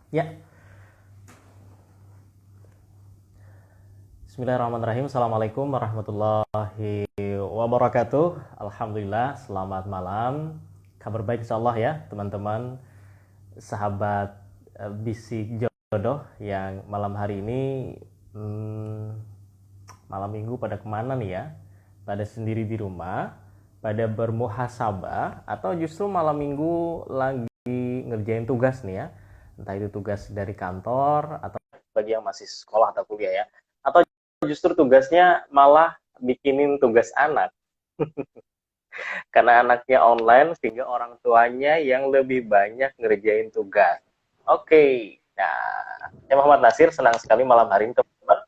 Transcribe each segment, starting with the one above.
Ya, Bismillahirrahmanirrahim. Assalamualaikum warahmatullahi wabarakatuh. Alhamdulillah, selamat malam. Kabar baik insyaallah ya, teman-teman, sahabat Bisik Jodoh yang malam hari ini malam minggu pada kemana nih ya? Pada sendiri di rumah, pada bermuhasabah, atau justru malam minggu lagi ngerjain tugas nih ya? Entah itu tugas dari kantor atau bagi yang masih sekolah atau kuliah ya, atau justru tugasnya malah bikinin tugas anak karena anaknya online sehingga orang tuanya yang lebih banyak ngerjain tugas. Oke, nah, saya Muhammad Nasir, senang sekali malam hari ini teman-teman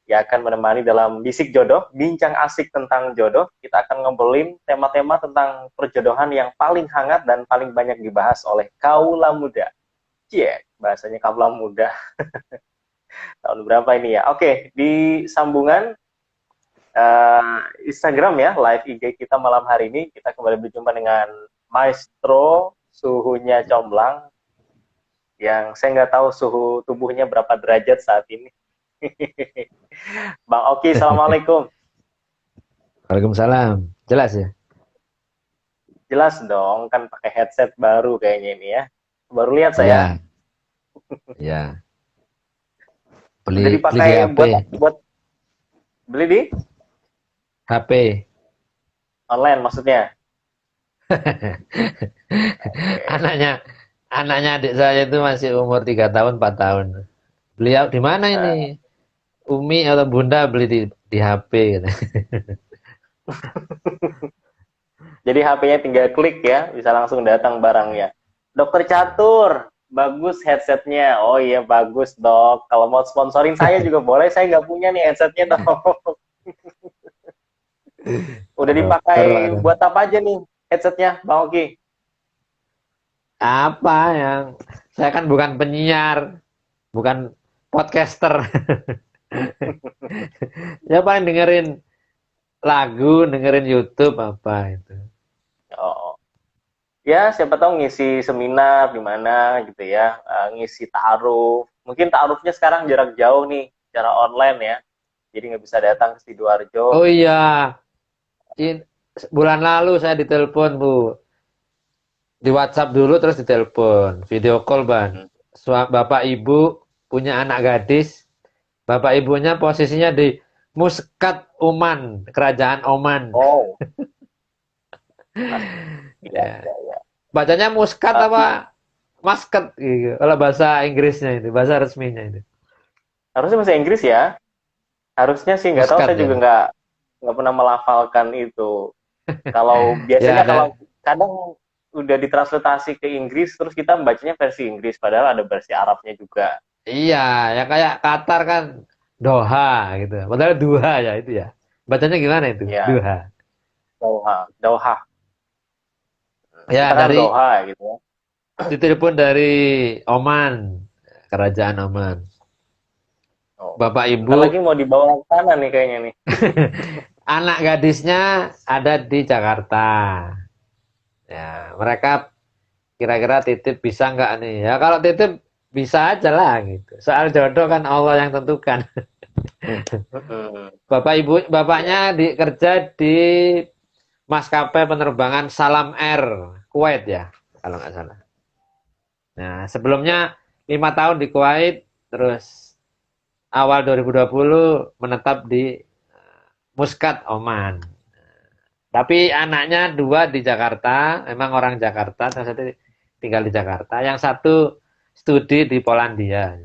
yang akan menemani dalam Bisik Jodoh, bincang asik tentang jodoh. Kita akan ngobrolin tema-tema tentang perjodohan yang paling hangat dan paling banyak dibahas oleh kaula muda. Cie, bahasanya kaula muda. Tahun berapa ini ya? Oke, di sambungan Instagram ya, live IG kita malam hari ini, kita kembali berjumpa dengan Maestro suhunya comblang, yang saya nggak tahu suhu tubuhnya berapa derajat saat ini. Bang Oki, Assalamualaikum. Waalaikumsalam. Jelas ya? Jelas dong, kan pakai headset baru kayaknya ini ya. Baru lihat saya. Iya, iya. Udah Beli di dipakai HP. buat beli di HP. online maksudnya. Oke. Anaknya anaknya adik saya itu masih umur 3 tahun, 4 tahun. Beliau di mana Nah, ini? Umi atau Bunda beli di HP gitu. jadi HP-nya tinggal klik ya, bisa langsung datang barangnya. Dokter Catur, bagus headsetnya. Oh iya, bagus dok. Kalau mau sponsorin saya juga boleh, saya nggak punya nih headsetnya dok. Udah Dokter dipakai ada. buat apa aja nih headsetnya, Bang Oki? Apa yang saya kan bukan penyiar, bukan podcaster. Ya paling dengerin lagu, dengerin YouTube apa itu. Oh, ya siapa tahu ngisi seminar di mana gitu ya, ngisi ta'aruf. Mungkin ta'arufnya sekarang jarak jauh nih, secara online ya. Jadi nggak bisa datang ke Oh Sidoarjo. iya, in, bulan lalu saya ditelepon Bu. Di WhatsApp dulu terus ditelepon, video call ban. Mm-mm. Bapak ibu punya anak gadis, bapak ibunya posisinya di Muscat Oman, kerajaan Oman. Oh, iya, Ya. iya, iya. Bacanya Muscat Uh, apa Muscat gitu. Kalau bahasa Inggrisnya itu, bahasa resminya itu. Harusnya bahasa Inggris ya. Harusnya sih, nggak tahu, Muscat saya juga ya. nggak pernah melafalkan itu. Kalau Ya biasanya, kalau ada. kadang udah ditranslitasi ke Inggris terus kita membacanya versi Inggris padahal ada versi Arabnya juga. Iya, ya kayak Qatar kan Doha gitu. Padahal Duha ya itu ya. Bacanya gimana itu? Ya, Duha. Doha, Doha. Kita Ya kan dari Doha gitu ya. ditelepon dari Oman, kerajaan Oman. Oh, Bapak bentar lagi Ibu, mau dibawa ke sana nih kayaknya nih. anak gadisnya ada di Jakarta. Ya, mereka kira-kira titip bisa nggak nih? Ya kalau titip bisa aja lah gitu. Soal jodoh kan Allah yang tentukan. Mm-mm. Bapak Ibu, Ya. bapaknya kerja di maskapai penerbangan Salam Air, Kuwait ya, kalau nggak salah. Nah, sebelumnya 5 tahun di Kuwait, terus awal 2020 menetap di Muscat, Oman. Tapi anaknya dua di Jakarta, memang orang Jakarta, yang satu tinggal di Jakarta, yang satu studi di Polandia.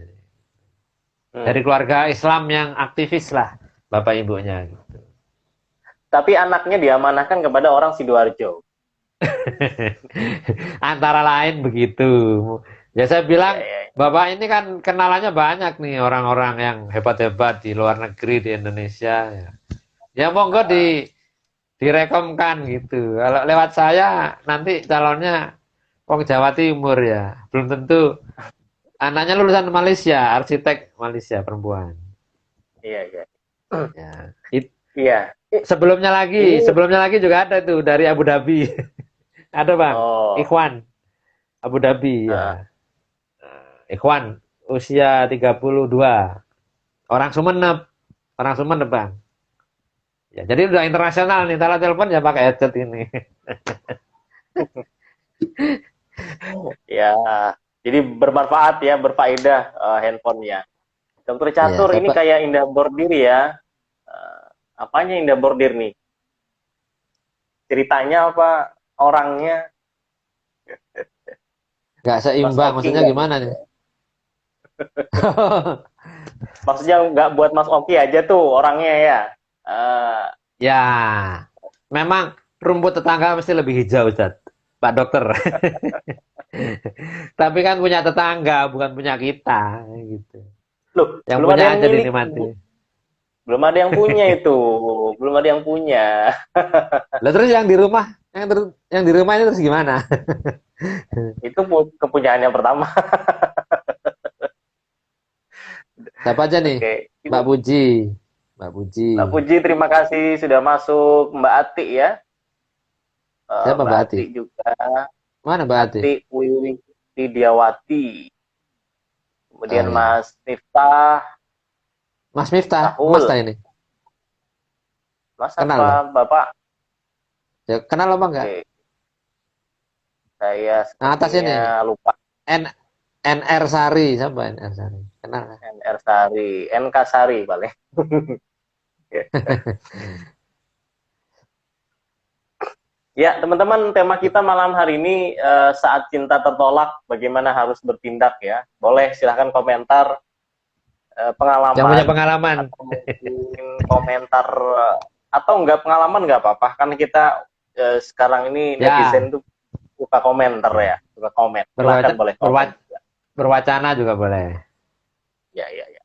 Dari Hmm. keluarga Islam yang aktivis lah, bapak ibunya. Tapi anaknya diamanahkan kepada orang Sidoarjo. Antara lain begitu. Ya saya Ya, bilang, ya, ya. bapak ini kan kenalannya banyak nih orang-orang yang hebat-hebat di luar negeri, di Indonesia. Ya, ya monggo Ah, direkomkan gitu. Kalau lewat saya nanti calonnya Wong Jawa Timur ya. Belum tentu anaknya lulusan Malaysia, arsitek Malaysia perempuan. iya, iya. Ya. Iya. Ini Sebelumnya lagi juga ada tuh dari Abu Dhabi. Ada Bang, oh, Ikhwan Abu Dhabi ah, ya. Ikhwan, usia 32. Orang Sumeneb. Orang Sumeneb, Bang. Ya, jadi udah internasional nih. Telepon ya pakai headset ini. Ya, jadi bermanfaat ya, berfaedah handphonenya. Dokter Iya, Catur ini siapa? kayak Indah Bordir ya. Eh, apanya Indah Bordir nih? Ceritanya apa? Orangnya Nggak Mas seimbang. Oki Maksudnya nggak? gimana nih? Maksudnya nggak buat Mas Oki aja tuh orangnya ya. Eh, Ya, memang rumput tetangga mesti lebih hijau, Ustaz. Pak Dokter. Tapi kan punya tetangga, bukan punya kita, gitu. loh, Yang belum ada punya yang aja milik, dinikmati. belum ada yang punya itu, belum ada yang punya. Lah terus yang di rumah, yang di rumah ini terus gimana? Itu kepunyaan yang pertama. Siapa aja nih? Oke, ini Mbak Puji. Mbak Puji. Mbak Puji terima kasih sudah masuk. Mbak Ati ya. Siapa Mbak Mbak Ati? Ati juga. Mana Mbak Ati? Ati Wiwi Widiawati. Oh Kemudian ya. Mas Miftah Mas Miftah, Mas Tahul. tah ini. Mas Kenal apa loh. Bapak? Ya, kenal apa enggak? Oke, saya Nah, atas ini. sepertinya lupa. N NR Sari, siapa NR Sari? Kenal kan? NR Sari, NK Sari paling. Ya, teman-teman, tema kita malam hari ini saat cinta tertolak, bagaimana harus bertindak ya. Boleh silahkan komentar Yang punya pengalaman pengalaman. atau mungkin komentar atau enggak pengalaman enggak apa-apa. Karena kita sekarang ini Ya, netizen tuh suka komentar ya, suka komen. Silahkan boleh komen. berwacana juga boleh. Ya, ya, ya.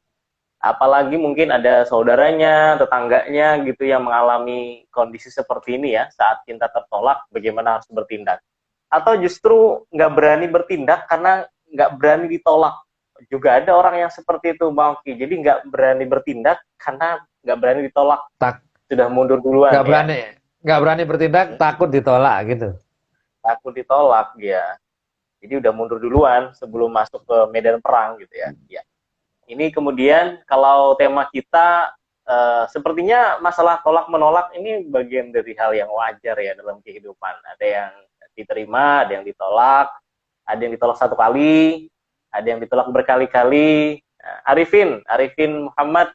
Apalagi mungkin ada saudaranya, tetangganya gitu yang mengalami kondisi seperti ini ya, saat cinta tertolak, bagaimana harus bertindak. Atau justru nggak berani bertindak karena nggak berani ditolak. Juga ada orang yang seperti itu, Bang Oki. Jadi nggak berani bertindak karena nggak berani ditolak. Tak, Sudah mundur duluan nggak ya. berani, nggak berani bertindak, takut ditolak gitu. Takut ditolak ya. Jadi udah mundur duluan sebelum masuk ke medan perang gitu ya. Ya. Ini kemudian kalau tema kita sepertinya masalah tolak menolak ini bagian dari hal yang wajar ya dalam kehidupan. Ada yang diterima, ada yang ditolak, ada yang ditolak satu kali, ada yang ditolak berkali-kali. Arifin Muhammad,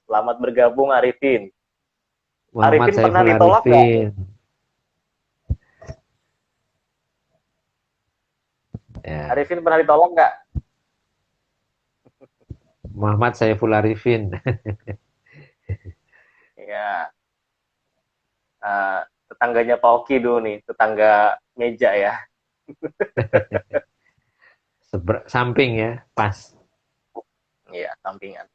selamat bergabung Arifin. Muhammad Arifin pernah Saiful ditolak nggak? Arifin. Ya, Arifin pernah ditolak nggak? Muhammad Saiful Arifin. Ya, tetangganya Pak Oki dulu nih, tetangga meja ya. Samping ya, pas. Iya, sampingan.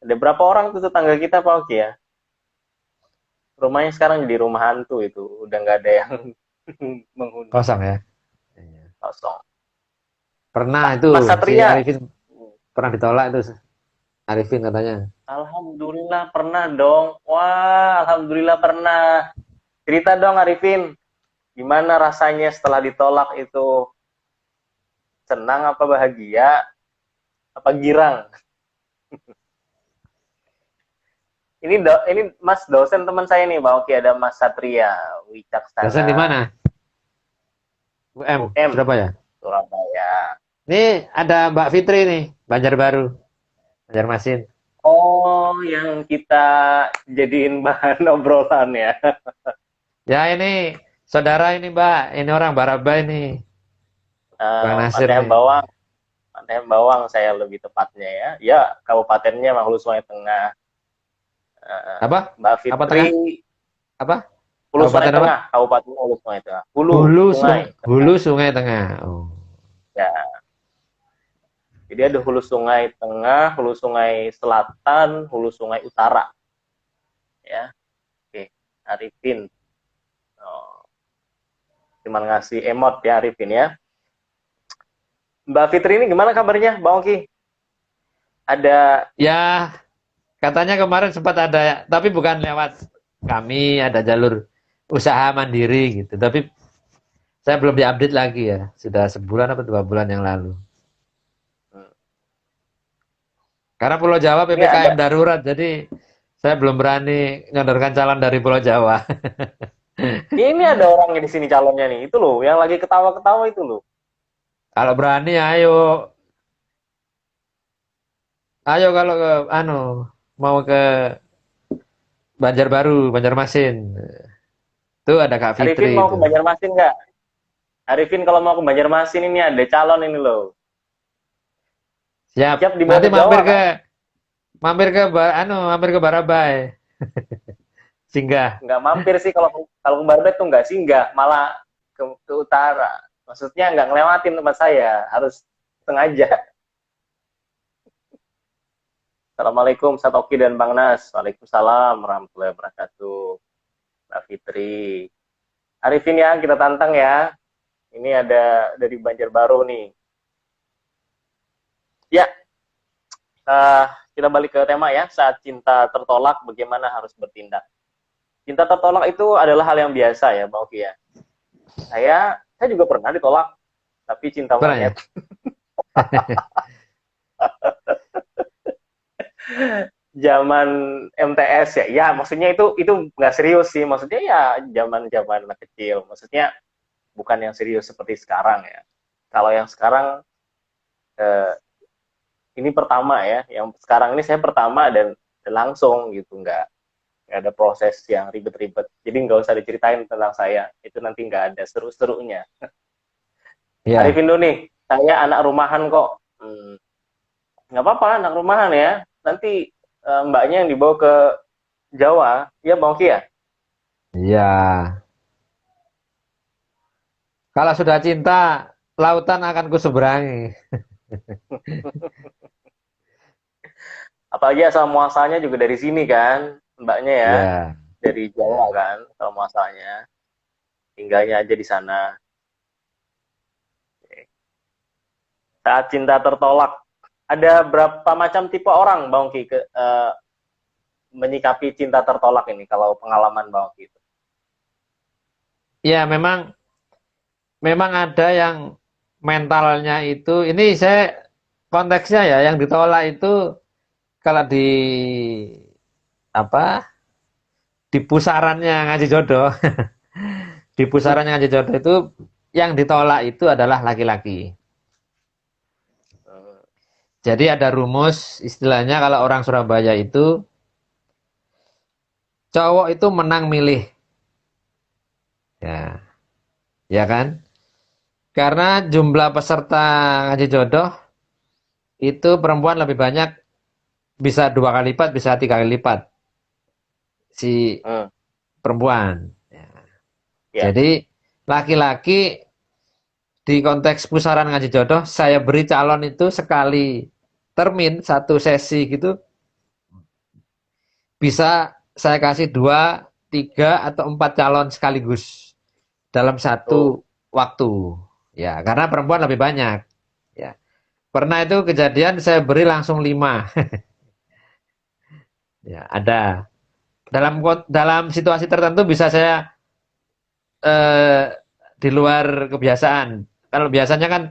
Ada berapa orang tuh tetangga kita Pak Oki ya? Rumahnya sekarang jadi rumah hantu itu, udah nggak ada yang menghuni. Kosong ya. Kosong. Pernah itu Mas si Satria, Arifin pernah ditolak itu Arifin katanya. alhamdulillah pernah dong. Wah, alhamdulillah pernah. Cerita dong Arifin, gimana rasanya setelah ditolak itu? Senang apa bahagia? Apa girang? Ini Mas dosen teman saya nih, Pak Oki, ada Mas Satria Dosen di Wicaksana mana? UM UM Surabaya. Surabaya. Ini ada Mbak Fitri nih, Banjarbaru, Banjarmasin. Oh, yang kita jadiin bahan obrolan ya. Ya ini saudara ini Mbak, ini orang Baraba ini, Bang Nasir Pantai nih. Bawang. Pantai Bawang saya lebih tepatnya ya. Ya, kabupatennya Hulu Sungai Tengah. Apa? Mbak Apa tengah? Fitri, Apa? Hulu Sungai Kabupaten apa? Tengah, Kabupaten Hulu Sungai Tengah. Hulu Sungai Tengah. Hulu Sungai Tengah. Oh. Ya. Jadi ada Hulu Sungai Tengah, Hulu Sungai Selatan, Hulu Sungai Utara. Ya. Oke, Arifin. Oh. Terima kasih emot ya Arifin ya. Mbak Fitri ini gimana kabarnya, Bang Oki? Ada Ya, katanya kemarin sempat ada, tapi bukan lewat kami, ada jalur usaha mandiri gitu. Tapi saya belum diupdate lagi ya. Sudah sebulan atau 2 bulan yang lalu. Karena Pulau Jawa Ini ada PPKM darurat, jadi saya belum berani nyodorkan calon dari Pulau Jawa. ini ada orangnya di sini calonnya nih. Itu loh, yang lagi ketawa-ketawa itu loh. Kalau berani, ayo, ayo kalau ke, mau ke Banjarbaru, Banjarmasin. Tuh ada Kak Arifin Fitri mau itu. ke Banjarmasin nggak? Arifin kalau mau ke Banjarmasin ini ada calon ini loh. Siap. Siap dibawa Nanti ke Jawa kan? mampir ke Barabai. Singgah. Nggak mampir sih kalau kalau ke Barbet tuh nggak singgah, malah ke utara. Maksudnya nggak ngelewatin tempat saya, harus sengaja. Assalamualaikum Satoki dan Bang Nas. Waalaikumsalam warahmatullahi wabarakatuh. Mbak Fitri. Arifin ya, kita tantang ya. Ini ada dari Banjarbaru nih. Ya, uh, kita balik ke tema ya. Saat cinta tertolak, bagaimana harus bertindak? Cinta tertolak itu adalah hal yang biasa ya, Bang Oki ya. Saya juga pernah ditolak, tapi cinta Pernah ya? monyet. Zaman MTS ya, ya maksudnya itu nggak serius sih, maksudnya ya zaman anak kecil, maksudnya bukan yang serius seperti sekarang ya. Kalau yang sekarang eh, ini pertama ya, yang sekarang ini saya pertama dan langsung gitu, nggak ada proses yang ribet-ribet, jadi nggak usah diceritain tentang saya, itu nanti nggak ada seru-serunya. Iya. Arifin dulu nih, saya anak rumahan kok. Nggak apa-apa anak rumahan ya, nanti mbaknya yang dibawa ke Jawa, ya Bang Oki ya? Iya. Kalau sudah cinta, lautan akan kuseberangi. Apalagi asal muasalnya juga dari sini kan, mbaknya ya, Iya. dari Jawa kan, asal muasalnya, tinggalnya aja di sana. Saat cinta tertolak, ada berapa macam tipe orang Bang Oki menyikapi cinta tertolak ini, kalau pengalaman Bang Oki itu? Iya, memang ada yang mentalnya itu, ini saya konteksnya ya, yang ditolak itu kalau apa di pusarannya ngaji jodoh, di pusarannya ngaji jodoh itu yang ditolak itu adalah laki-laki. Jadi ada rumus istilahnya kalau orang Surabaya itu cowok itu menang milih, ya, ya kan? Karena jumlah peserta ngaji jodoh itu perempuan lebih banyak, bisa 2 kali lipat, bisa 3 kali lipat si Hmm, perempuan. Ya. ya. Jadi laki-laki di konteks pusaran ngaji jodoh, saya beri calon itu sekali termin satu sesi gitu, bisa saya kasih 2, 3, atau 4 calon sekaligus dalam Tuh. satu waktu. Ya, karena perempuan lebih banyak. Ya, pernah itu kejadian saya beri langsung 5. Ya, ada. Dalam situasi tertentu bisa saya eh, di luar kebiasaan. Kalau biasanya kan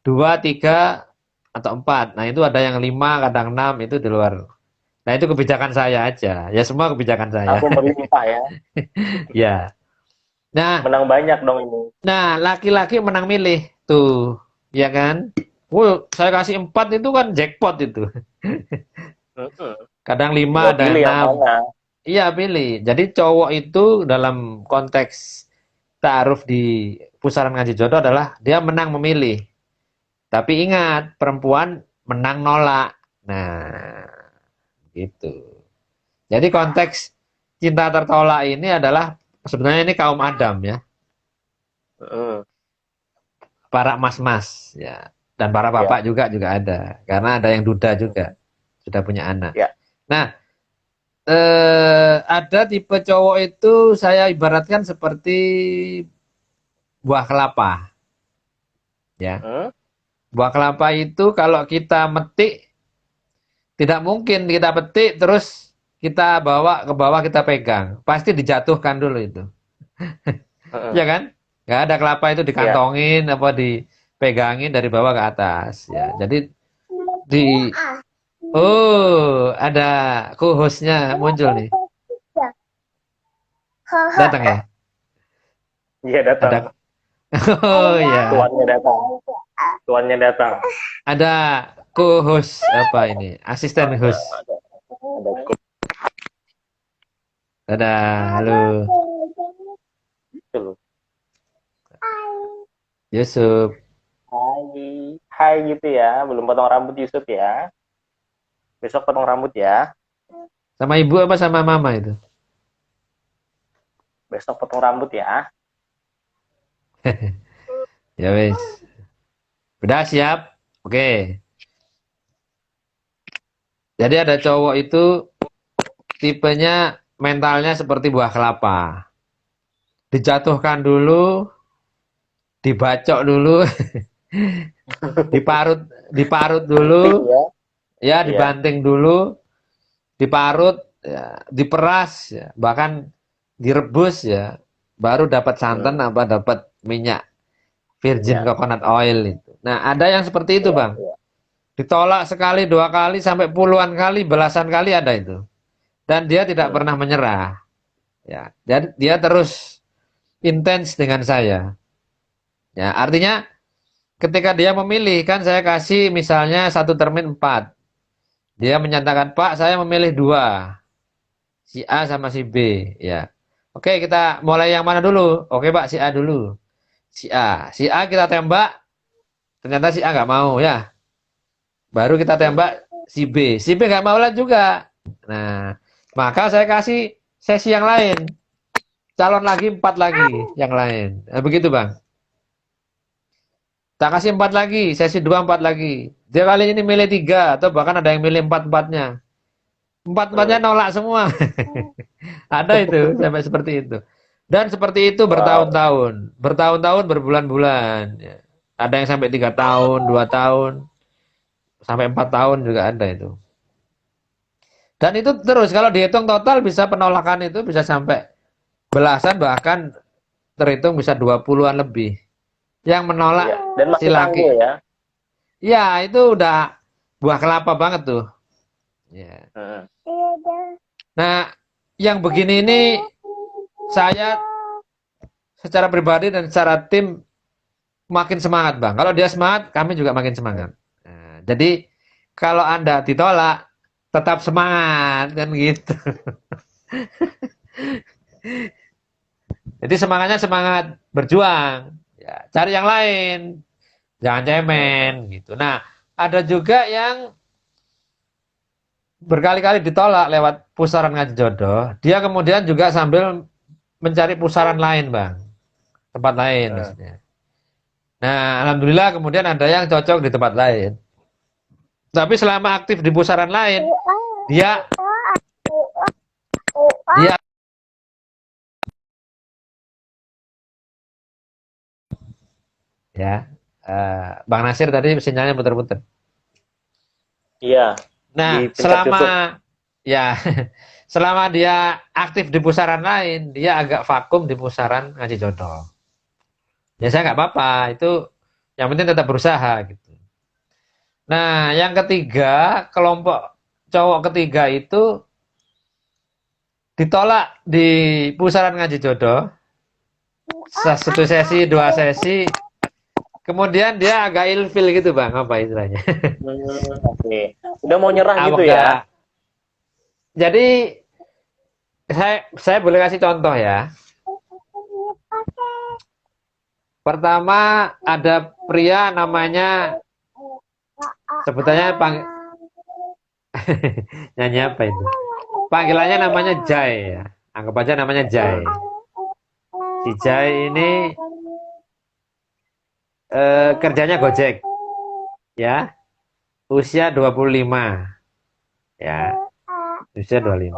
2, 3, atau 4. Nah itu ada yang 5, kadang 6, itu di luar. Nah itu kebijakan saya aja. Ya semua kebijakan saya. Langsung berlimpah ya. Ya. Nah, Menang banyak dong ini. laki-laki menang milih tuh, ya kan? Saya kasih 4 itu kan jackpot itu. Mm-mm. Kadang 5, Tinggal ada pilih yang 6. mana. Iya pilih. Jadi cowok itu dalam konteks ta'aruf di pusaran ngaji jodoh adalah dia menang memilih. Tapi ingat, perempuan menang nolak. Nah, gitu. Jadi konteks cinta tertolak ini adalah sebenarnya ini kaum Adam ya, Mm-mm. para mas-mas ya, dan para Ya. bapak juga ada, karena ada yang duda juga sudah punya anak. Ya. Nah, ada tipe cowok itu saya ibaratkan seperti buah kelapa ya. Hmm? Buah kelapa itu kalau kita metik, tidak mungkin kita petik terus kita bawa ke bawah, kita pegang. Pasti dijatuhkan dulu itu. Mm-mm. Ya kan? Nggak ada kelapa itu Ya. dikantongin apa dipegangin dari bawah ke atas. Ya. Jadi di Oh, ada co-hostnya muncul nih. Datang ya? Iya datang. Ada. Oh ya. Tuannya datang. Tuannya datang. Ada co-host apa ini? Asisten Ada host. ada ada Dadah, halo gitu loh. Yusuf. Hai, hai gitu ya. Belum potong rambut Yusuf ya. Besok potong rambut ya. Sama ibu apa sama mama itu? Besok potong rambut ya. Ya wes. Udah siap? Oke. Jadi ada cowok itu tipenya mentalnya seperti buah kelapa. Dijatuhkan dulu, dibacok dulu, diparut, diparut Cantik dulu, ya. ya Iya. dibanting dulu, diparut, ya, diperas, ya, bahkan direbus ya, baru dapat santan Hmm. apa dapat minyak virgin Iya. coconut oil itu. Nah, ada yang seperti itu, Iya. Bang. Iya. Ditolak sekali, dua kali, sampai puluhan kali, belasan kali ada itu. Dan dia tidak Hmm. pernah menyerah. Ya, jadi dia terus intens dengan saya. Ya, artinya ketika dia memilih, kan saya kasih misalnya satu termin 4. Dia menyatakan, Pak, saya memilih 2. Si A sama si B. Ya. Oke, kita mulai yang mana dulu? Oke, Pak, si A dulu. Si A. Si A kita tembak, ternyata si A nggak mau ya. Baru kita Hmm. tembak si B. Si B nggak mau lah juga. Nah, maka saya kasih sesi yang lain. Calon lagi 4 lagi yang lain. Nah, begitu, Bang. Tak kasih 4 lagi, sesi 2 4 lagi. Dia kali ini milih 3 atau bahkan ada yang milih 4-4-nya. 4-4-nya Hmm. nolak semua. Ada itu sampai seperti itu. Dan seperti itu Wow. bertahun-tahun, bertahun-tahun, berbulan-bulan. Ya. Ada yang sampai 3 tahun, 2 tahun, sampai 4 tahun juga ada itu. Dan itu terus kalau dihitung total bisa penolakan itu bisa sampai belasan bahkan terhitung bisa 20-an lebih. Yang menolak Iya. Dan si masih tangguh laki. ya. Ya, itu udah buah kelapa banget tuh. Ya. Hmm. Nah, yang begini ini saya secara pribadi dan secara tim makin semangat, Bang. Kalau dia semangat, kami juga makin semangat. Nah, jadi kalau Anda ditolak, tetap semangat kan gitu. Jadi semangatnya semangat berjuang. Ya, cari yang lain, jangan cemen Hmm. gitu. Nah, ada juga yang berkali-kali ditolak lewat pusaran ngaji jodoh. Dia kemudian juga sambil mencari pusaran lain, Bang. Tempat lain Hmm. maksudnya. Nah, alhamdulillah kemudian ada yang cocok di tempat lain. Tapi selama aktif di pusaran lain, dia dia ya Bang Nasir tadi sinyalnya putar-putar. Iya. Nah, Dipencet Yusuf. ya selama dia aktif di pusaran lain, dia agak vakum di pusaran ngaji jodoh. Ya saya nggak apa-apa, itu yang penting tetap berusaha gitu. Nah, yang ketiga, kelompok cowok ketiga itu ditolak di pusaran ngaji jodoh. Satu sesi, 2 sesi, kemudian dia agak ilfil gitu, Bang, apa istilahnya? Oke. Udah mau nyerah gitu ya. Agak. Jadi saya boleh kasih contoh ya. Pertama ada pria namanya sebutannya nyanyi apa itu? Panggilannya namanya Jai ya. Anggap aja namanya Jai. Hmm. Si Jai ini kerjanya Gojek ya. Usia 25 ya. Usia 25.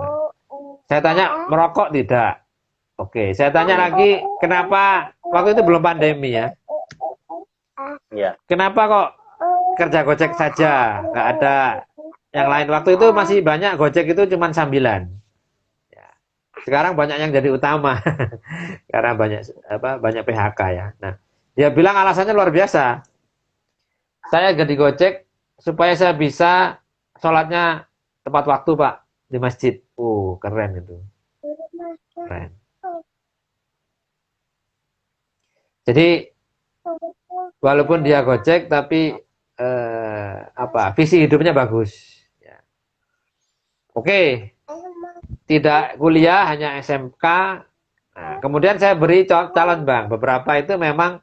Saya tanya merokok tidak? Oke, saya tanya Hmm. lagi kenapa waktu itu belum pandemi ya. Iya. Kenapa kok kerja Gojek saja, nggak ada yang lain? Waktu itu masih banyak Gojek itu cuma sambilan. Ya. Sekarang banyak yang jadi utama karena banyak PHK ya. Nah, dia bilang alasannya luar biasa. Saya jadi Gojek supaya saya bisa sholatnya tepat waktu Pak di masjid. Keren itu. Keren. Jadi walaupun dia Gojek tapi visi hidupnya bagus. Ya. Oke, tidak kuliah hanya SMK. Nah, kemudian saya beri calon Bang. Beberapa itu memang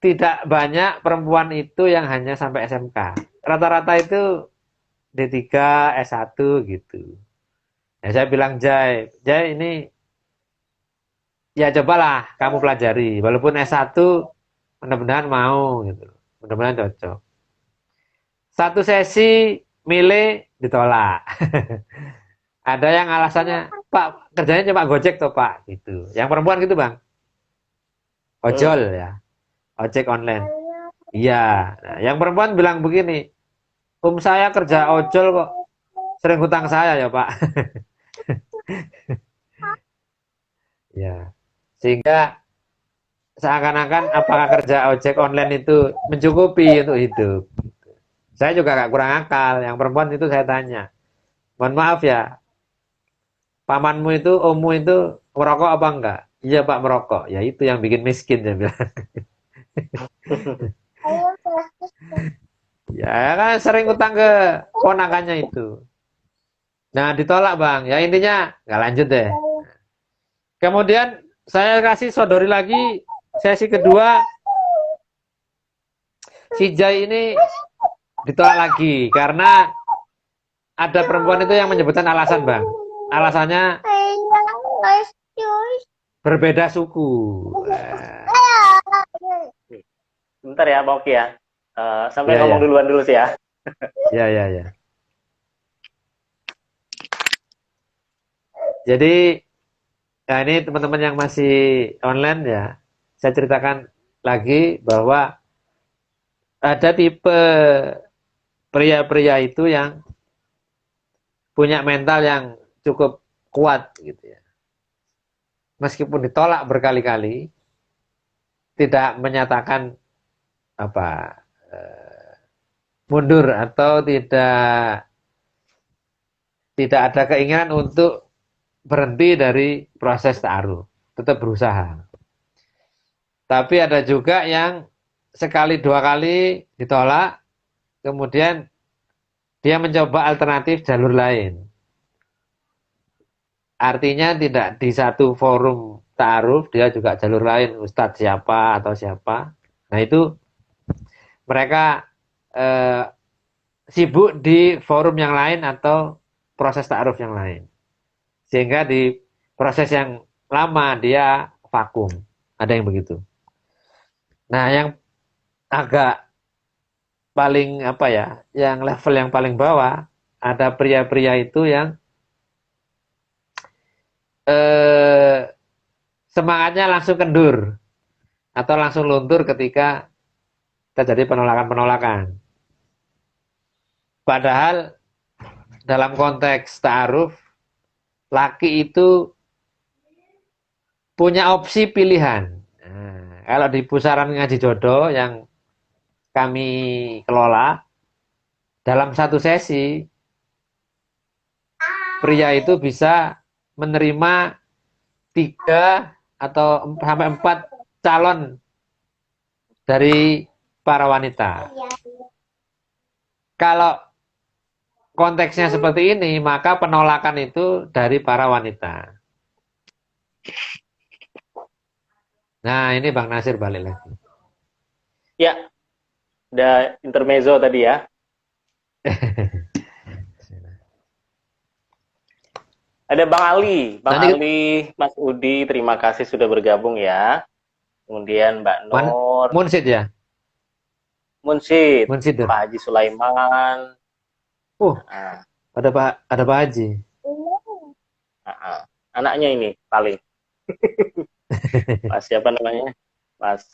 tidak banyak perempuan itu yang hanya sampai SMK. Rata-rata itu D3, S1 gitu. Ya, saya bilang Jai ini ya cobalah kamu pelajari. Walaupun S1 mudah-mudahan mau gitu. Mudah-mudahan cocok. Satu sesi milih ditolak. Ada yang alasannya, Pak kerjanya cuma Gojek toh Pak gitu. Yang perempuan gitu Bang. Ojol ya. Ojek online. Iya. Nah, yang perempuan bilang begini, saya kerja ojol kok sering hutang saya ya Pak. Ya. Sehingga seakan-akan apakah kerja ojek online itu mencukupi untuk hidup. Saya juga gak kurang akal. Yang perempuan itu saya tanya, mohon maaf ya, pamanmu itu, ommu itu merokok apa enggak? Iya Pak merokok. Ya itu yang bikin miskin saya bilang. Ya kan sering utang ke ponakannya itu. Nah ditolak Bang. Ya intinya nggak lanjut deh. Kemudian saya kasih sodori lagi sesi kedua. Si Jai ini ditolak lagi karena ada perempuan itu yang menyebutkan alasan Bang. Alasannya berbeda suku. Bentar ya Bang Oki ya. Sampai Ya, ngomong ya. duluan dulu sih ya. Ya, ya, ya. Jadi, ya ini teman-teman yang masih online ya, saya ceritakan lagi bahwa ada tipe pria-pria itu yang punya mental yang cukup kuat gitu ya. Meskipun ditolak berkali-kali, tidak menyatakan apa mundur atau tidak ada keinginan untuk berhenti dari proses ta'aruf, tetap berusaha. Tapi ada juga yang sekali dua kali ditolak, kemudian dia mencoba alternatif jalur lain. Artinya tidak di satu forum ta'aruf, dia juga jalur lain, ustadz siapa atau siapa. Nah itu mereka eh, sibuk di forum yang lain atau proses ta'aruf yang lain. Sehingga di proses yang lama dia vakum. Ada yang begitu. Nah yang agak paling apa ya, yang level yang paling bawah, ada pria-pria itu yang semangatnya langsung kendur atau langsung luntur ketika terjadi penolakan-penolakan. Padahal dalam konteks ta'aruf, laki itu punya opsi pilihan. Nah, kalau di pusaran ngaji jodoh yang kami kelola, dalam satu sesi, pria itu bisa menerima 3 atau sampai 4 calon dari para wanita. Kalau konteksnya seperti ini, maka penolakan itu dari para wanita. Nah, ini Bang Nasir balik lagi. Ya, ada intermezzo tadi ya. Ada Bang Ali, Mas Udi, terima kasih sudah bergabung ya. Kemudian Mbak Nur, Munsid ya? Munsid, Munsid. Pak Haji Sulaiman. Nah, ada Pak Haji. Anaknya ini paling. Mas siapa namanya? Mas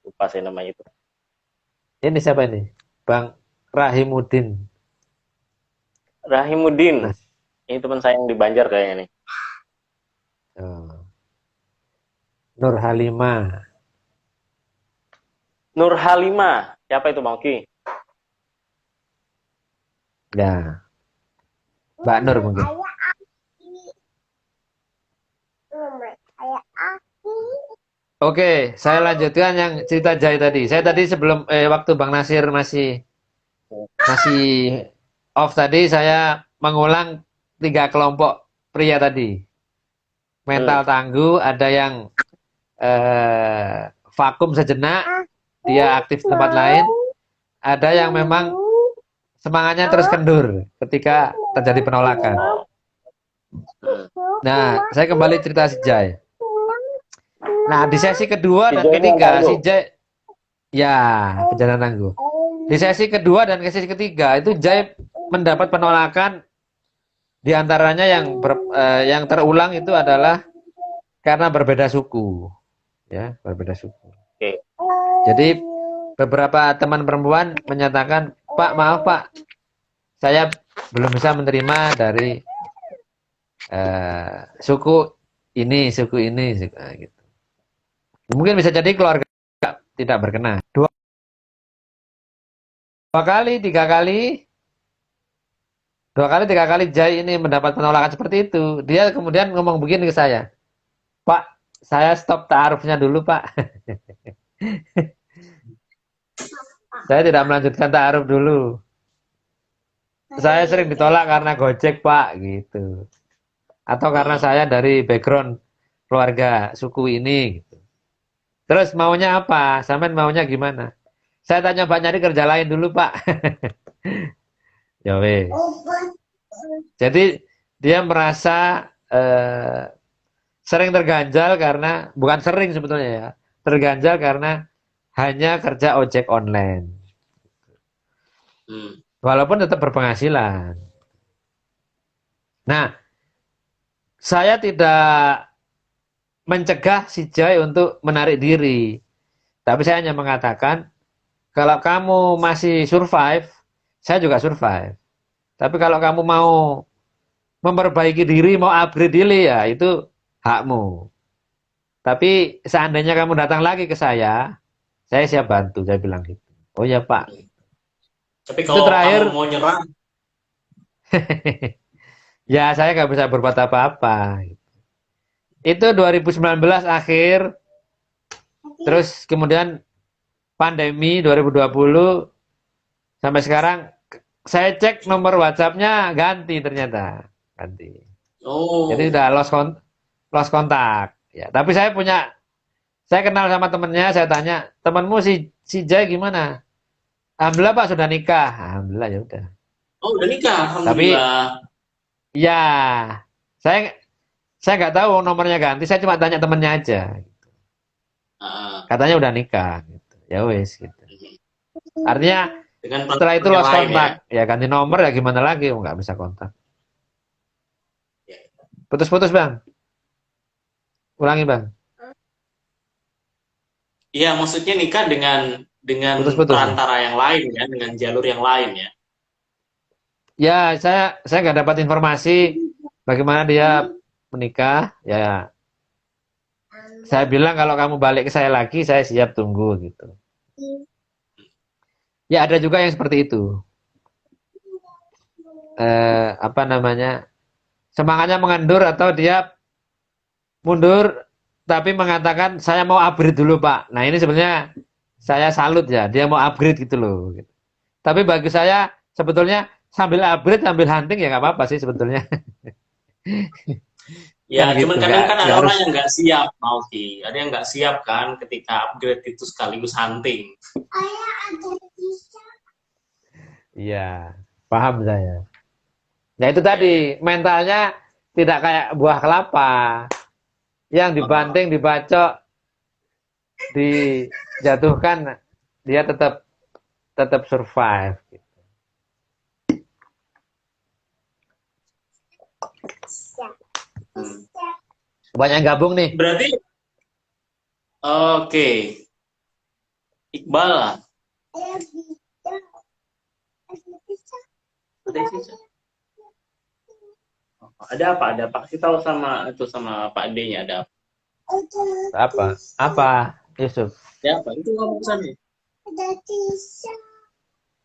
lupa saya namanya itu. Ini siapa ini? Bang Rahimuddin. Rahimuddin. Mas. Ini teman saya yang di Banjar kayaknya nih. Nur Halimah. Nur Halimah. Siapa itu Bang Oki? Ya, Mbak Nur mungkin. Oke, saya lanjutkan yang cerita Jai tadi. Saya tadi sebelum waktu Bang Nasir masih off tadi, saya mengulang 3 kelompok pria tadi. Mental tangguh, ada yang vakum sejenak, dia aktif di tempat lain. Ada yang memang semangatnya terus kendur ketika terjadi penolakan. Nah, saya kembali cerita si Jai. Nah, di sesi kedua dan ketiga, si Jai, ya, perjalanan tangguh. Di sesi kedua dan sesi ketiga, itu Jai mendapat penolakan, di antaranya yang terulang itu adalah karena berbeda suku. Ya, berbeda suku. Oke. Jadi, beberapa teman perempuan menyatakan, Pak, maaf Pak, saya belum bisa menerima dari suku ini, gitu. Mungkin bisa jadi keluarga tidak berkenan. Dua kali, tiga kali Jai ini mendapat penolakan seperti itu. Dia kemudian ngomong begini ke saya, Pak, saya stop ta'arufnya dulu Pak. Saya tidak melanjutkan ta'aruf dulu. Saya sering ditolak karena Gojek Pak, gitu. Atau karena saya dari background keluarga suku ini, gitu. Terus maunya apa? Sampean maunya gimana? Saya tanya Pak, nyari kerja lain dulu Pak. Ya weh. Jadi dia merasa sering terganjal karena, bukan sering sebetulnya ya, terganjal karena hanya kerja ojek online. Walaupun tetap berpenghasilan. Nah, saya tidak mencegah si Jai untuk menarik diri. Tapi saya hanya mengatakan, kalau kamu masih survive, saya juga survive. Tapi kalau kamu mau memperbaiki diri, mau upgrade diri, ya itu hakmu. Tapi seandainya kamu datang lagi ke saya siap bantu, saya bilang gitu. Oh ya Pak. Tapi Itu kalau terakhir, kamu mau nyerah, ya saya nggak bisa berbuat apa-apa. Itu 2019 akhir, terus kemudian pandemi 2020, sampai sekarang saya cek nomor WhatsApp-nya ganti ternyata. Ganti. Jadi oh, udah lost kontak. Ya, tapi saya kenal sama temennya, saya tanya, temanmu si Jai gimana? Alhamdulillah Pak sudah nikah. Alhamdulillah ya udah. oh udah nikah, Tapi alhamdulillah. ya saya saya nggak tahu nomornya ganti. Saya cuma tanya temennya aja. Ah, Katanya udah nikah. Gitu. Ya wes gitu. Artinya dengan setelah itu platform yang lost lain ya. kontak. Ya ganti nomor ya gimana lagi? Oh, nggak bisa kontak. Putus-putus Bang. Ulangi Bang. Iya, maksudnya nikah dengan Putus-putus ya. perantara yang lain ya, dengan jalur yang lain ya. Ya saya nggak dapat informasi bagaimana dia menikah. Ya saya bilang kalau kamu balik ke saya lagi, saya siap tunggu gitu. Ya ada juga yang seperti itu. Apa namanya? Semangatnya mengendur atau dia mundur tapi mengatakan saya mau upgrade dulu Pak. Nah ini sebenarnya saya salut ya, dia mau upgrade gitu loh. Tapi bagi saya sebetulnya sambil upgrade sambil hunting ya nggak apa-apa sih sebetulnya. Kan Ya, gitu, cuman kadang kan nggak ada orang harus. yang nggak siap, Mauki. Ada yang nggak siap kan ketika upgrade itu sekaligus hunting. Iya, paham saya. Nah itu tadi mentalnya tidak kayak buah kelapa yang Uh, dibanting, dibacok, dijatuhkan, dia tetap tetap survive. hmm. Banyak yang gabung nih. Berarti, oke, Iqbal lah. Ada sih. Ada apa? Ada Pak kasih tahu sama itu sama Pak D-nya ada apa? Apa? Apa, Yusuf? Ada apa? Itu ngomong sana.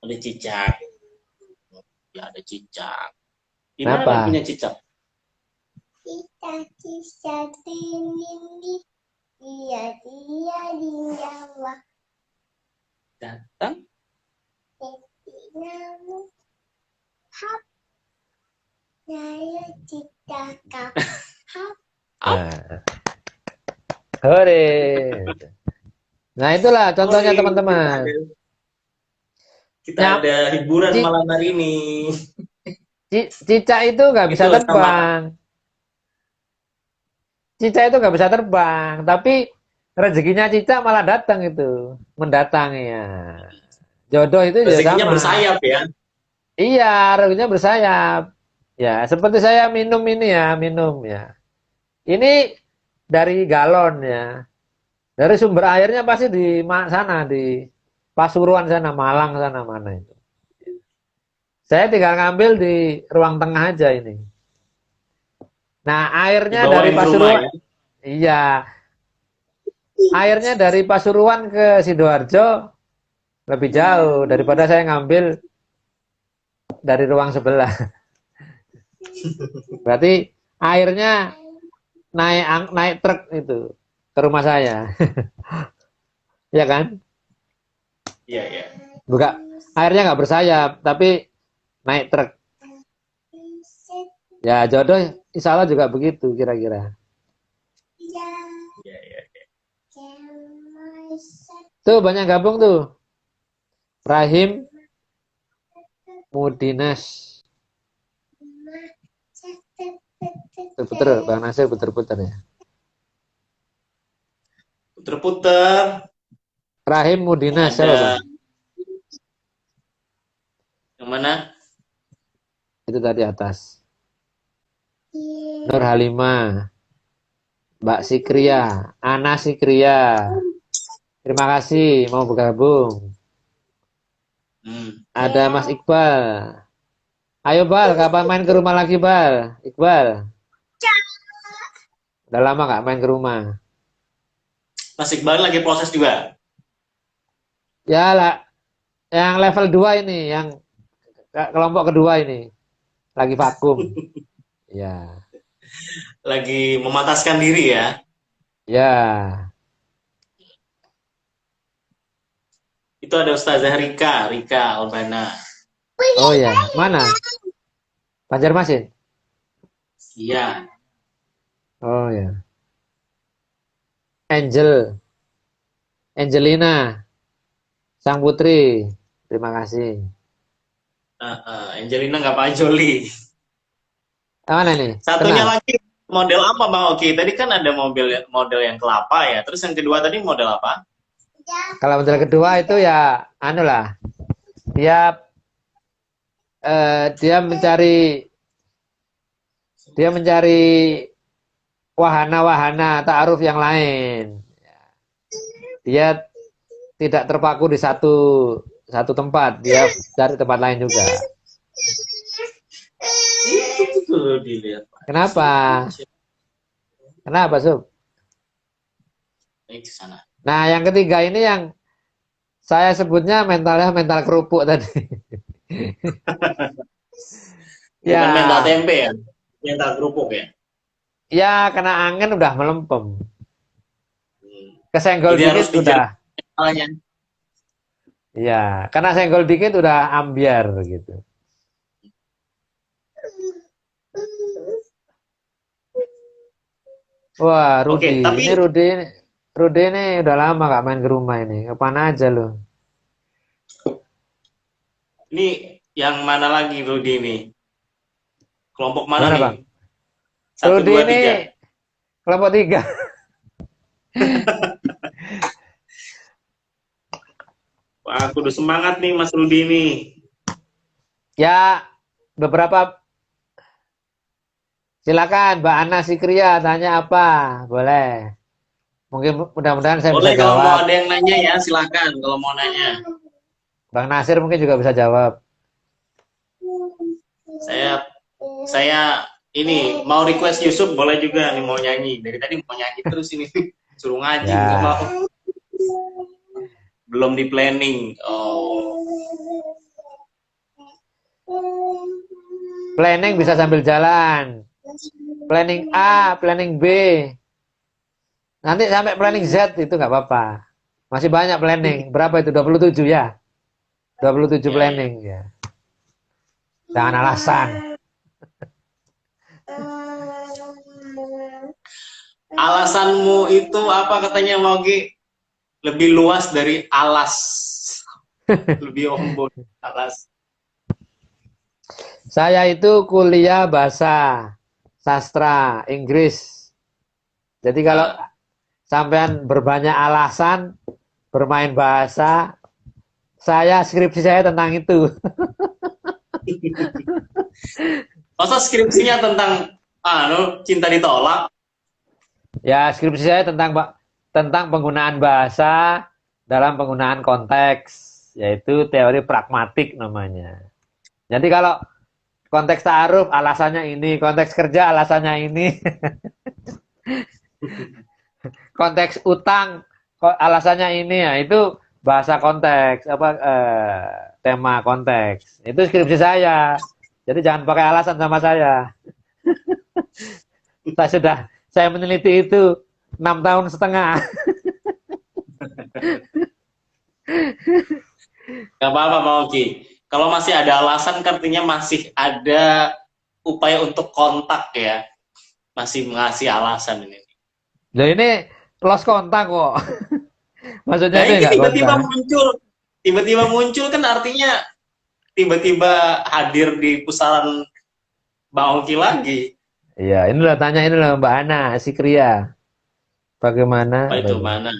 Ada cicak. Ya ada cicak. Di mana Kenapa? punya cicak? Cicak ini dia di Jawa. Datang. Namu hap saya cicak hap. Nah, hore. Nah, itulah contohnya Oi, teman-teman. kita Nyap, ada hiburan ci- malam hari ini. cicak itu nggak bisa Itu sama terbang. Cicak itu nggak bisa terbang, tapi rezekinya cicak malah datang itu, mendatangi ya. Jodoh itu juga rezekinya sama. bersayap ya. Iya, rezekinya bersayap. Ya, seperti saya minum ini ya, minum ya. Ini dari galon ya. Dari sumber airnya pasti di sana, di Pasuruan sana, Malang sana mana itu. Saya tinggal ngambil di ruang tengah aja ini. Nah, airnya dari Dibawain ke rumah Pasuruan. ya. Iya, airnya dari Pasuruan ke Sidoarjo lebih jauh daripada saya ngambil dari ruang sebelah. Berarti airnya naik truk itu ke rumah saya. Ya kan? Iya, iya. Buka airnya nggak bersayap, tapi naik truk. Ya jodoh insya Allah juga begitu kira-kira. Iya, iya. Tuh banyak gabung tuh. Rahim Mudinas. Puter-puter, Bang Nasir puter-puter ya. Puter-puter. Rahim Mudinas siapa Ada Bang? yang mana? Itu tadi atas. Nur Halimah, Mbak Sikria, Ana Sikria. Terima kasih mau bergabung. Ada Mas Iqbal. Ayo Bal, kapan main ke rumah lagi Bal? Iqbal. Udah lama gak main ke rumah? Mas Iqbal lagi proses juga. Ya lah, yang level 2 ini, yang kelompok kedua ini. Lagi vakum. Ya. Lagi memataskan diri ya. Ya. Itu ada Ustazah Rika Albana. Oh ya, mana? Banjarmasin? Iya. Oh ya. Angelina, Sang Putri. Terima kasih. Angelina nggak Pak Joli. Mana nih? Satunya Kenal? lagi model apa Bang Oki? Tadi kan ada model yang kelapa ya. Terus yang kedua tadi model apa? Kalau model kedua itu ya, anu lah. Dia mencari wahana-wahana ta'aruf yang lain. Dia tidak terpaku di satu tempat, dia cari tempat lain juga. Itu dilihat. Kenapa? Kenapa, Sob? Baik ke sana. Nah, yang ketiga ini yang saya sebutnya mental kerupuk tadi. Bukan Ya, mental tempe ya. Mental kerupuk ya. ya kena angin udah melempem. Kesenggol Jadi harus dikit udah. mentalnya. Ya, karena senggol dikit udah ambiar gitu. Wah, Oke, Rudi. tapi Ini Rudi ini udah lama gak main ke rumah ini. Kapan aja lo? ini yang mana lagi Rudi ini? Kelompok mana Mana, nih? Bang? 1, Rudi 2, ini 3. kelompok 3. Wah, aku udah semangat nih Mas Rudi ini. Ya, beberapa. Silakan, Mbak Ana Sikria tanya apa? Boleh. Mungkin mudah-mudahan saya Boleh bisa kalau mau jawab. ada yang nanya ya, silakan kalau mau nanya. Bang Nasir mungkin juga bisa jawab. Saya ini mau request Yusuf boleh juga nih mau nyanyi. Dari tadi mau nyanyi terus ini. Suruh ngaji Ya. nggak mau. Belum di planning. Oh. Planning bisa sambil jalan. Planning A, planning B. Nanti sampai planning Z itu nggak apa-apa. Masih banyak planning. Berapa itu? 27 ya? 27 Ya, planning ya. Jangan alasan. Alasanmu itu apa katanya Maugi? Lebih luas dari alas. Lebih ombon alas. Saya itu kuliah bahasa sastra Inggris. Jadi kalau sampean berbanyak alasan bermain bahasa, skripsi saya tentang itu. Masa skripsinya tentang cinta ditolak? Ya, skripsi saya tentang penggunaan bahasa dalam penggunaan konteks, yaitu teori pragmatik namanya. Jadi kalau konteks ta'aruf alasannya ini, konteks kerja alasannya ini. Konteks utang alasannya ini ya, itu bahasa konteks tema konteks. Itu skripsi saya. Jadi jangan pakai alasan sama saya. Saya meneliti itu 6,5 tahun. Gak apa-apa Maugi. Kalau masih ada alasan, artinya masih ada upaya untuk kontak ya. Masih mengasih alasan ini. Loh ini lost kontak kok. Maksudnya Nah, itu ini enggak tiba-tiba kontak. muncul. Tiba-tiba muncul kan artinya tiba-tiba hadir di pusaran Bang Oki lagi. Iya, inilah tanya inilah Mbak Ana, si Kria. Bagaimana? Apa itu mana?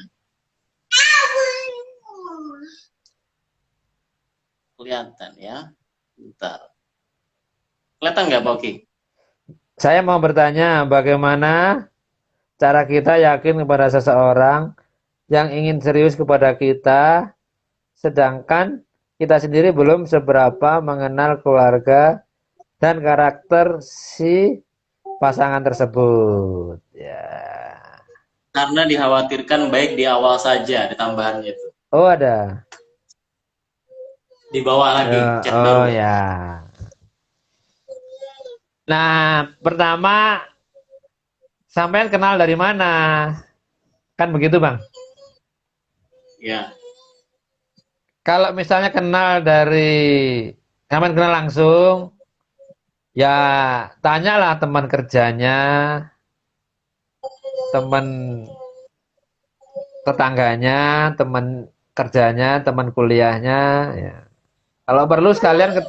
Kelihatan ya. Bentar. Kelihatan nggak Bang Oki? Saya mau bertanya, bagaimana cara kita yakin kepada seseorang yang ingin serius kepada kita, sedangkan kita sendiri belum seberapa mengenal keluarga dan karakter si pasangan tersebut. Ya. Karena dikhawatirkan baik di awal saja, di tambahannya itu. Oh ada. Di bawah lagi, chat baru. Oh ya. Nah, pertama, sampean kenal dari mana? Kan begitu, Bang? Ya. Kalau misalnya sampean kenal langsung, ya tanyalah teman kerjanya, teman tetangganya, teman kerjanya, teman kuliahnya. Ya. Kalau perlu sekalian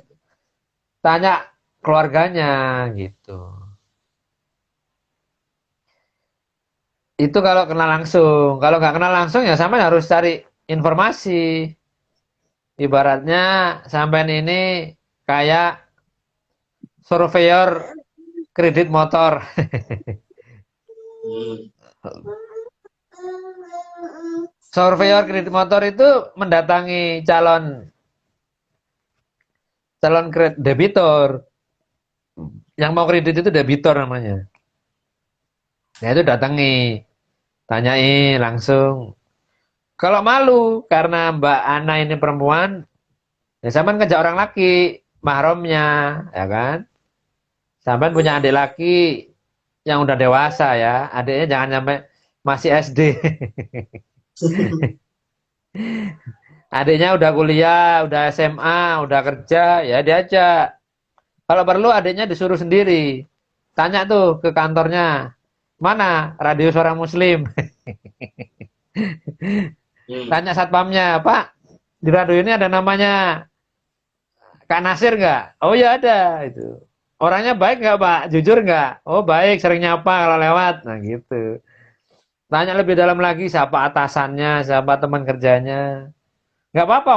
tanya keluarganya gitu. Itu kalau kenal langsung. Kalau nggak kenal langsung ya sampean harus cari informasi. Ibaratnya sampean ini kayak surveyor kredit motor. Surveyor kredit motor itu mendatangi calon debitur. Yang mau kredit itu debitur namanya. Nah itu datangi, tanyai langsung. Kalau malu karena Mbak Ana ini perempuan, ya sampean ngejak orang laki, mahramnya, ya kan? Sampean punya adik laki yang udah dewasa ya, adiknya jangan sampai masih SD. Adiknya udah kuliah, udah SMA, udah kerja, ya diajak. Kalau perlu adiknya disuruh sendiri. Tanya tuh ke kantornya, mana radio suara Muslim? Tanya satpamnya, Pak, di radio ini ada namanya Kak Nasir nggak? Oh ya ada itu. Orangnya baik nggak Pak? Jujur nggak? Oh baik, sering nyapa kalau lewat. Nah gitu. Tanya lebih dalam lagi siapa atasannya, siapa teman kerjanya. Nggak apa-apa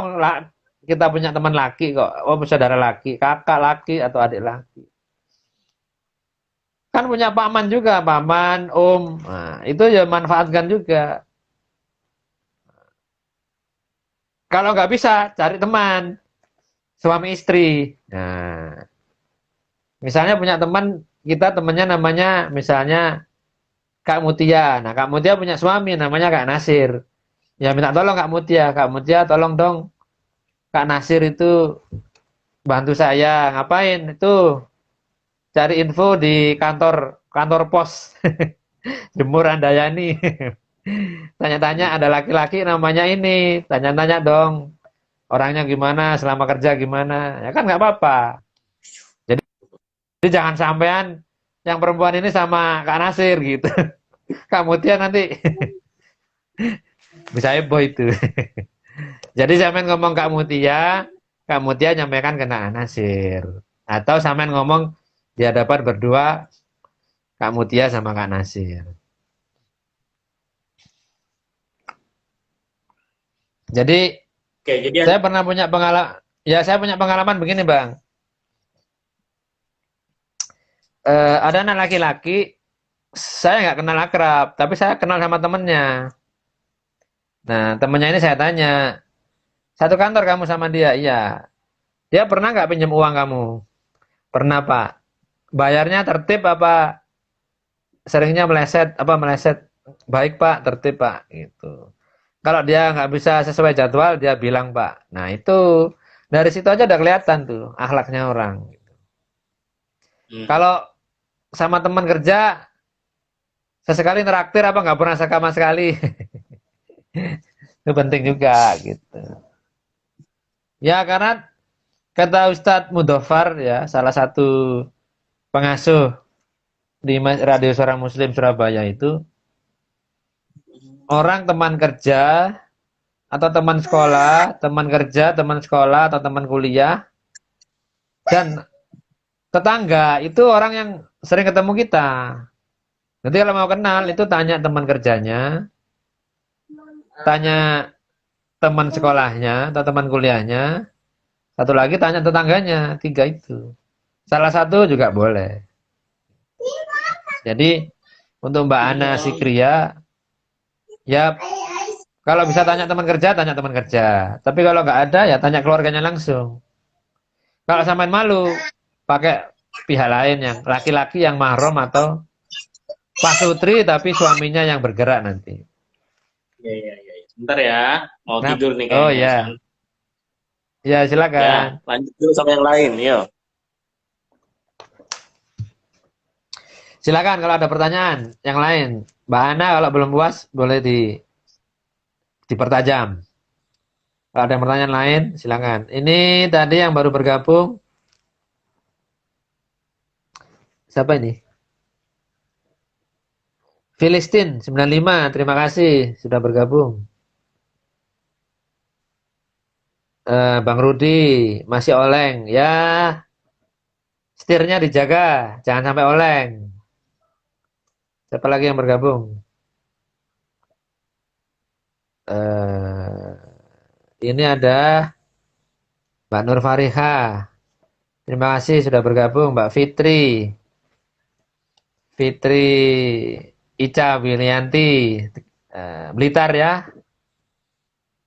kita punya teman laki kok. Oh saudara laki, kakak laki atau adik laki. Kan punya paman juga, paman, om. Nah, itu ya manfaatkan juga. Kalau nggak bisa, cari teman. Suami istri. Nah, misalnya punya teman, kita temannya namanya misalnya Kak Mutia. Nah, Kak Mutia punya suami namanya Kak Nasir. Ya minta tolong Kak Mutia tolong dong Kak Nasir itu bantu saya. Ngapain? Itu cari info di kantor pos Jemur Andayani. Tanya-tanya ada laki-laki namanya ini, tanya-tanya dong orangnya gimana, selama kerja gimana, ya kan nggak apa-apa. Jadi jangan sampean yang perempuan ini sama Kak Nasir gitu. Kak Mutia nanti bisa heboh itu. Jadi sampean ngomong Kak Mutia nyampaikan ke Kak Nasir. Atau sampean ngomong di hadapan berdua Kak Mutia sama Kak Nasir. Jadi Oke, jadi saya pernah punya pengalaman, ya saya punya pengalaman begini Bang. Ada anak laki-laki, saya nggak kenal akrab, tapi saya kenal sama temennya. Nah, temennya ini saya tanya, satu kantor kamu sama dia? Iya. Dia pernah nggak pinjam uang kamu? Pernah Pak. Bayarnya tertib apa seringnya meleset? Apa meleset? Baik Pak, tertib Pak. Gitu. Kalau dia nggak bisa sesuai jadwal, dia bilang Pak. Nah itu dari situ aja udah kelihatan tuh akhlaknya orang. Kalau sama teman kerja sesekali neraktir apa nggak pernah sama sekali. Itu penting juga gitu. Ya karena kata Ustadz Mudofar ya salah satu pengasuh di Radio Suara Muslim Surabaya itu orang teman kerja atau teman sekolah, teman kerja, teman sekolah atau teman kuliah dan tetangga itu orang yang sering ketemu kita. Nanti kalau mau kenal itu tanya teman kerjanya, tanya teman sekolahnya atau teman kuliahnya, satu lagi tanya tetangganya, 3 itu. Salah satu juga boleh. Jadi untuk Mbak Ana Sikria, ya kalau bisa tanya teman kerja, tanya teman kerja. Tapi kalau nggak ada, ya tanya keluarganya langsung. Kalau sampean malu, pakai pihak lain yang laki-laki yang mahram atau pasutri tapi suaminya yang bergerak nanti. Iya. Sebentar ya, mau Nah, tidur nih oh kayaknya. ya, ya Ya, silakan. lanjut dulu sama yang lain, yuk. Silakan kalau ada pertanyaan yang lain. Mbak Ana kalau belum puas boleh dipertajam. Kalau ada pertanyaan lain, silakan. Ini tadi yang baru bergabung. Siapa ini? Filistin 95, terima kasih sudah bergabung. Bang Rudi masih oleng, ya setirnya dijaga, jangan sampai oleng. Siapa lagi yang bergabung? Ini ada Mbak Nur Fariha, terima kasih sudah bergabung. Mbak Fitri Ica Wilianti, Blitar ya.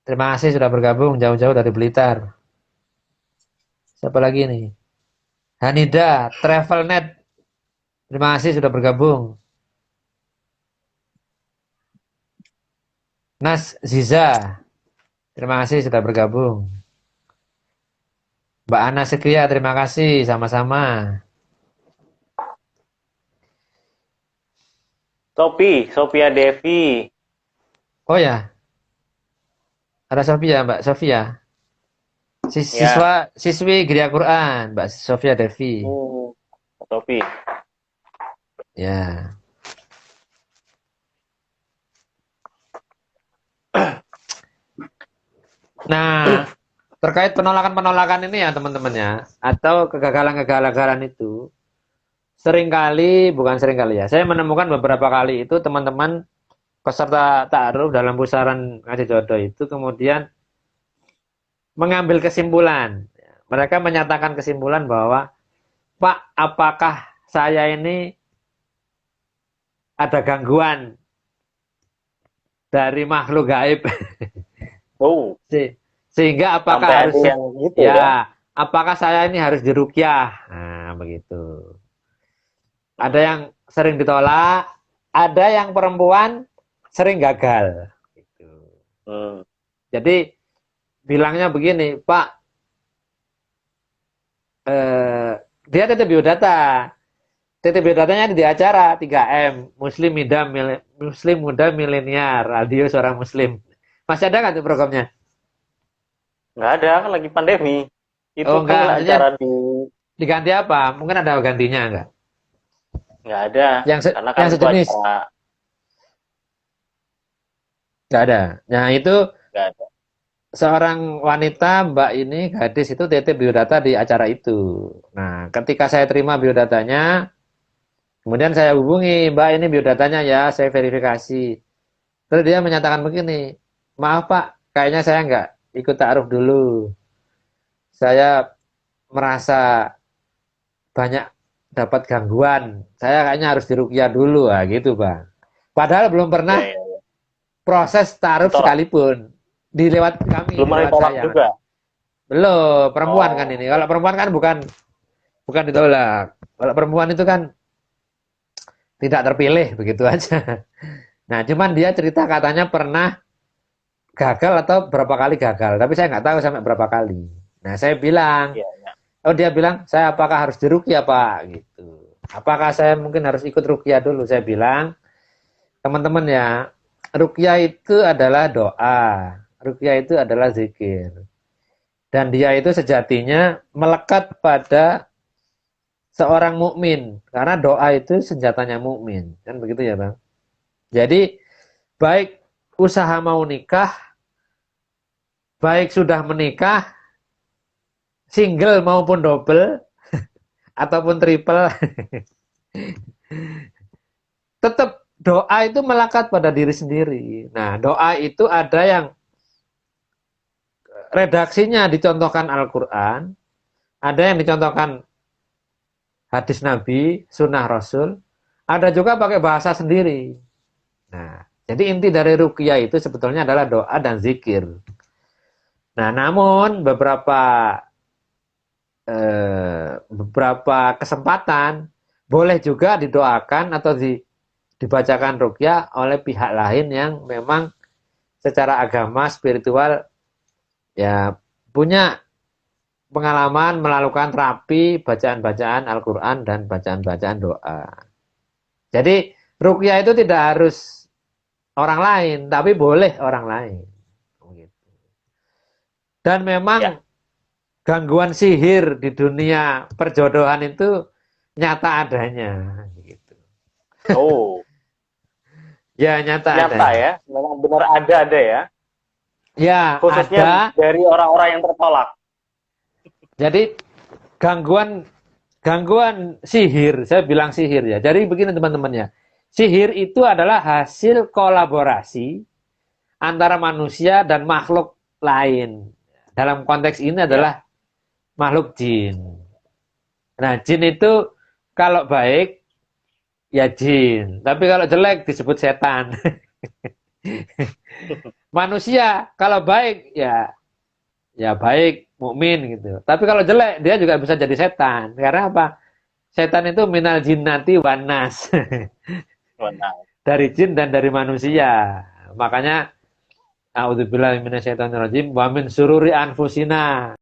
Terima kasih sudah bergabung jauh-jauh dari Blitar. Siapa lagi nih? Hanida, Travelnet. Terima kasih sudah bergabung. Nas Ziza. Terima kasih sudah bergabung. Mbak Ana Sekria, terima kasih sama-sama. Sophia Devi. Oh ya. Ada Sofia, Mbak Sofia. Ya. Siswi Geria Quran, Mbak Sofia Devi. Sophie. Ya. Nah, terkait penolakan-penolakan ini ya teman-teman ya, atau kegagalan-kegagalan itu, bukan seringkali ya, saya menemukan beberapa kali itu teman-teman peserta ta'aruf dalam pusaran ngaji jodoh itu kemudian mengambil kesimpulan. Mereka menyatakan kesimpulan bahwa, Pak, apakah saya ini ada gangguan dari makhluk gaib? Oh, Sehingga apakah sampai harus ada yang gitu ya. apakah saya ini harus diruqyah? Nah, begitu. Ada yang sering ditolak, ada yang perempuan sering gagal. Gitu. Jadi bilangnya begini, Pak, dia tetap biodata, titip biodatanya di acara 3M, Muslim Muda Milenial, radio seorang Muslim. Masih ada nggak tuh programnya? Nggak ada, kan lagi pandemi. Itu Oh enggak, kan maksudnya acara di diganti apa? Mungkin ada gantinya enggak? nggak ada, karena kan Yang itu sejenis acara nggak ada. Nah itu nggak ada. seorang wanita, Mbak ini gadis itu titip biodata di acara itu. Nah, ketika saya terima biodatanya, kemudian saya hubungi, Mbak ini biodatanya ya, saya verifikasi. Terus dia menyatakan begini, maaf Pak, kayaknya saya nggak ikut ta'aruf dulu. Saya merasa banyak dapat gangguan. Saya kayaknya harus diruqyah dulu, gitu Bang. Padahal belum pernah Ya, ya, ya. proses ta'aruf Ditolak. sekalipun. Dilewat kami, Belum pernah lewat ditolak saya. juga. Belum, perempuan Oh. kan ini. Kalau perempuan kan bukan ditolak. Kalau perempuan itu kan tidak terpilih begitu aja. Nah, cuman dia cerita katanya pernah gagal atau berapa kali gagal, tapi saya nggak tahu sampai berapa kali. Nah, saya bilang, Iya, ya. oh dia bilang, saya apakah harus diruqyah Pak? Gitu. Apakah saya mungkin harus ikut ruqyah dulu? Saya bilang, teman-teman ya, ruqyah itu adalah doa. Ruqyah itu adalah zikir. Dan dia itu sejatinya melekat pada seorang mukmin, karena doa itu senjatanya mukmin, kan begitu ya Bang. Jadi baik usaha mau nikah, baik sudah menikah, single maupun double ataupun triple, tetap doa itu melekat pada diri sendiri. Nah, doa itu ada yang redaksinya dicontohkan Al-Quran, ada yang dicontohkan hadis Nabi, sunnah Rasul, ada juga pakai bahasa sendiri. Nah, jadi inti dari ruqyah itu sebetulnya adalah doa dan zikir. Nah, namun beberapa kesempatan boleh juga didoakan atau dibacakan ruqyah oleh pihak lain yang memang secara agama spiritual ya punya pengalaman melakukan terapi bacaan-bacaan Al-Quran dan bacaan-bacaan doa. Jadi ruqyah itu tidak harus orang lain, tapi boleh orang lain. Dan memang Ya. gangguan sihir di dunia perjodohan itu nyata adanya. Gitu. Oh, Ya nyata nyata adanya. ya, memang benar ada ya, Ya khususnya ada. dari orang-orang yang tertolak. Jadi gangguan sihir, saya bilang sihir ya. Jadi begini teman-teman ya. Sihir itu adalah hasil kolaborasi antara manusia dan makhluk lain. Dalam konteks ini adalah makhluk jin. Nah, jin itu kalau baik ya jin, tapi kalau jelek disebut setan. Manusia kalau baik ya baik, mukmin gitu. Tapi kalau jelek dia juga bisa jadi setan. Karena apa? Setan itu minal jinnati wan nas. Benar. Dari jin dan dari manusia. Makanya a'udzubillahi minasyaitonirrajim wa min sururi anfusina.